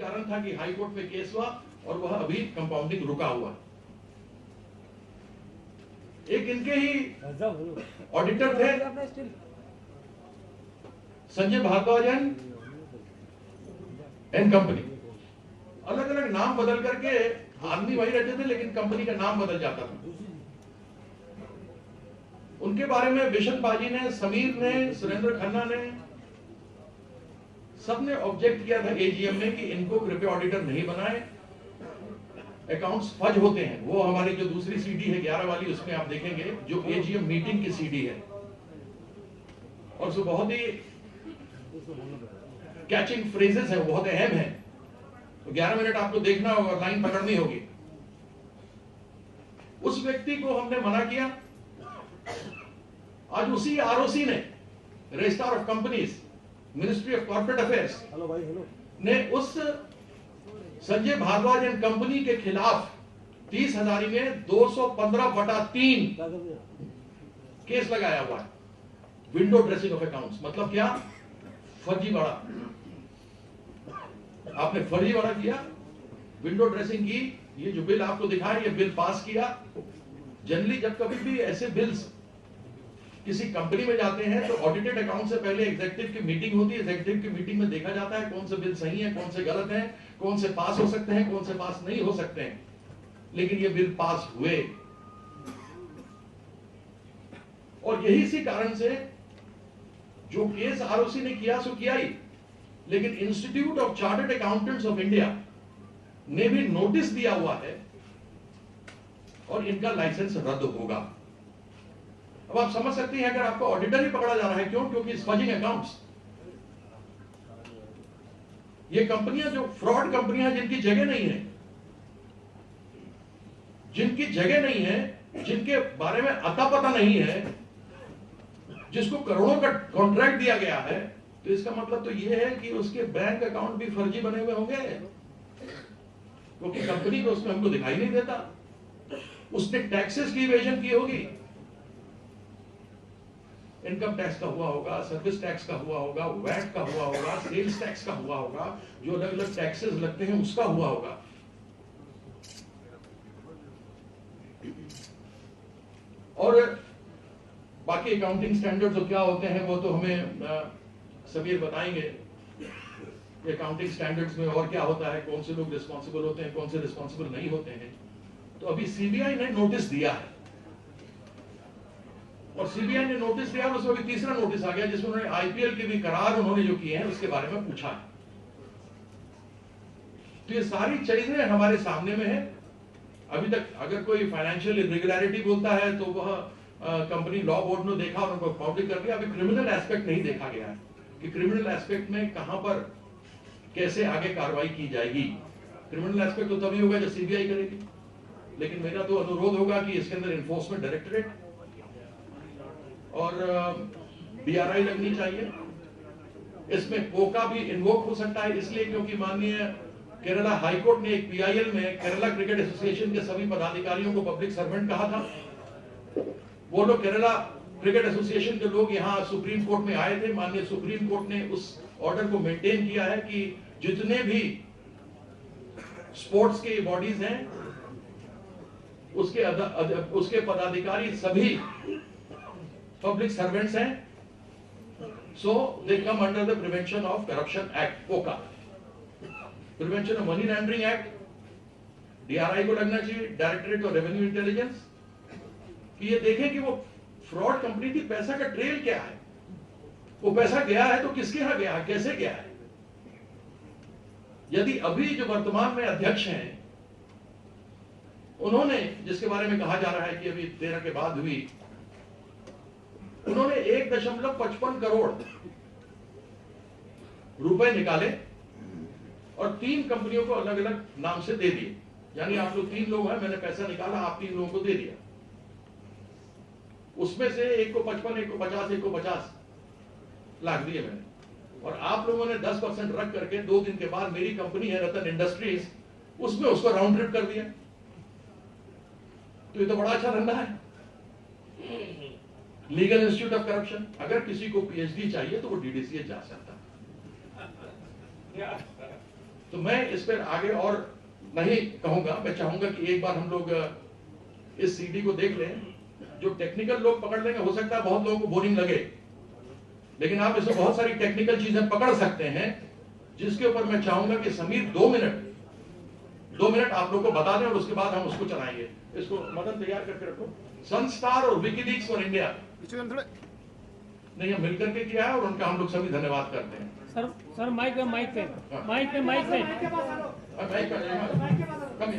कारण था कि हाई कोर्ट में केस हुआ और वह अभी कंपाउंडिंग रुका हुआ। एक इनके ही ऑडिटर थे संजय भारद्वाज एंड कंपनी, अलग अलग नाम बदल करके आदमी वही रहते थे लेकिन कंपनी का नाम बदल जाता था। उनके बारे में बिशन बाजी ने, समीर ने, सुरेंद्र खन्ना ने, सबने ऑब्जेक्ट किया था एजीएम में कि इनको कृपया ऑडिटर नहीं बनाए, अकाउंट्स फज होते हैं। वो हमारी जो दूसरी सीडी है 11 वाली, उसमें आप देखेंगे जो एजीएम मीटिंग की सीडी है और जो बहुत ही कैचिंग फ्रेजेस है, बहुत अहम है। तो 11 मिनट आपको देखना होगा, लाइन पकड़नी होगी। उस व्यक्ति को हमने मना किया। आज उसी आरओसी ने, registrar of companies, ministry of corporate affairs ने उस संजय भारद्वाज एंड कंपनी के खिलाफ 30,000 में 215/3 केस लगाया हुआ है। विंडो ड्रेसिंग ऑफ अकाउंट्स मतलब क्या? फर्जीवाड़ा। आपने फर्जीवाड़ा किया, विंडो ड्रेसिंग की। ये जो बिल आपको दिखाया, ये बिल पास किया। जनरली जब कभी भी ऐसे बिल्स किसी कंपनी में जाते हैं तो ऑडिटेड अकाउंट से पहले एग्जीक्यूटिव की मीटिंग होती है। एग्जीक्यूटिव की मीटिंग में देखा जाता है कौन से बिल सही है, कौन से गलत है, कौन से पास हो सकते हैं, कौन से पास नहीं हो सकते हैं। लेकिन ये बिल पास हुए और यही इसी कारण से जो केस आरओसी ने किया सो किया ही, लेकिन institute of chartered accountants of India ने भी नोटिस दिया हुआ है और इनका लाइसेंस रद्द होगा। अब आप समझ सकते हैं अगर आपको ऑडिटर ही पकड़ा जा रहा है, क्यों? क्योंकि स्पजिंग अकाउंट्स। ये कंपनियां जो फ्रॉड कंपनियां जिनकी जगह नहीं है, जिनकी जगह नहीं है, जिनके बारे में अता पता नहीं है, जिसको करोड़ों का कॉन्ट्रैक्ट दिया गया है, तो इसका मतलब तो यह है कि उसके बैंक अकाउंट भी फर्जी बने हुए होंगे, क्योंकि कंपनी को उसमें हमको दिखाई नहीं देता। उसने टैक्सेस की इवेजन की होगी, इनकम टैक्स का हुआ होगा, सर्विस टैक्स का हुआ होगा, वैट का हुआ होगा, सेल्स टैक्स का हुआ होगा, जो अलग अलग टैक्सेस लगते हैं उसका हुआ होगा। और बाकी अकाउंटिंग स्टैंडर्ड्स क्या होते हैं वो तो हमें समीर बताएंगे। अकाउंटिंग स्टैंडर्ड्स में और क्या होता है, कौन से लोग रिस्पॉन्सिबल होते हैं, कौन से रिस्पॉन्सिबल नहीं होते हैं। तो अभी सीबीआई ने नोटिस दिया है और सीबीआई ने नोटिस दिया, उसमें अभी तीसरा नोटिस आ गया जिसमें उन्होंने आईपीएल के भी करार उन्होंने जो किए हैं उसके बारे में पूछा है। तो ये सारी चीजें हमारे सामने में है। अभी तक अगर कोई फाइनेंशियल इरेगुलरिटी बोलता है तो वह कंपनी लॉ बोर्ड ने देखा और उनको पब्लिक कर दिया। अभी क्रिमिनल एस्पेक्ट नहीं देखा गया है कि क्रिमिनल एस्पेक्ट में कहां पर कैसे आगे कार्रवाई की जाएगी। क्रिमिनल एस्पेक्ट तो तभी होगा जब सीबीआई करेगी, लेकिन मेरा तो अनुरोध होगा कि इसके अंदर एनफोर्समेंट डायरेक्टरेट और डीआरआई लगनी चाहिए। इसमें कोका भी इन्वोक हो सकता है, इसलिए क्योंकि माननीय केरला हाईकोर्ट ने एक पीआईएल में केरला क्रिकेट एसोसिएशन के सभी पदाधिकारियों को पब्लिक सर्वेंट कहा था। वो लोग केरला क्रिकेट एसोसिएशन के लोग यहाँ सुप्रीम कोर्ट में आए थे। माननीय सुप्रीम कोर्ट ने उस ऑर्डर को मेंटेन किया है कि जितने भी स्पोर्ट्स के बॉडीज हैं उसके पदाधिकारी सभी पब्लिक सर्वेंट्स हैं। So they come under the prevention of corruption act, POCA, prevention of money laundering act. DRI को लगना चाहिए, डायरेक्टरेट ऑफ रेवेन्यू इंटेलिजेंस, कि ये देखें कि वो फ्रॉड कंपनी थी, पैसा का ट्रेल क्या है, वो पैसा गया है तो किसके यहां गया है, कैसे गया है। यदि अभी जो वर्तमान में अध्यक्ष हैं उन्होंने, जिसके बारे में कहा जा रहा है कि अभी 13 के बाद हुई, उन्होंने 1.55 करोड़ रुपए निकाले और 3 कंपनियों को अलग अलग नाम से दे दिए। यानी आप लोग 3 लोग हैं, मैंने पैसा निकाला, आप 3 लोगों को दे दिया। उसमें से एक को 55, एक को 50, एक को 50 लाख दिए मैंने, और आप लोगों ने 10% रख करके 2 दिन के बाद मेरी कंपनी है रतन इंडस्ट्रीज, उसमें उसको राउंड ट्रिप कर दिया। तो ये तो बड़ा अच्छा धंधा है, लीगल इंस्टीट्यूट ऑफ करप्शन। अगर किसी को पीएचडी चाहिए तो वो डीडीसीए जा सकता है। तो मैं इस पर आगे और नहीं कहूंगा। मैं चाहूंगा कि एक बार हम लोग इस सीडी को देख लें। जो टेक्निकल लोग पकड़ लेंगे, हो सकता है बहुत लोगों को बोरिंग लगे, लेकिन आप इसमें बहुत सारी टेक्निकल चीजें पकड़ सकते हैं, जिसके ऊपर मैं चाहूंगा कि समीर 2 मिनट आप लोग को बता दें और उसके बाद हम उसको चलाएंगे। इसको मदन तैयार करके रखो। सनस्टार और विकीलीक्स फॉर इंडिया नहीं, हम मिलकर के किया है और उनका हम लोग सभी धन्यवाद करते हैं। सर माइक पे कम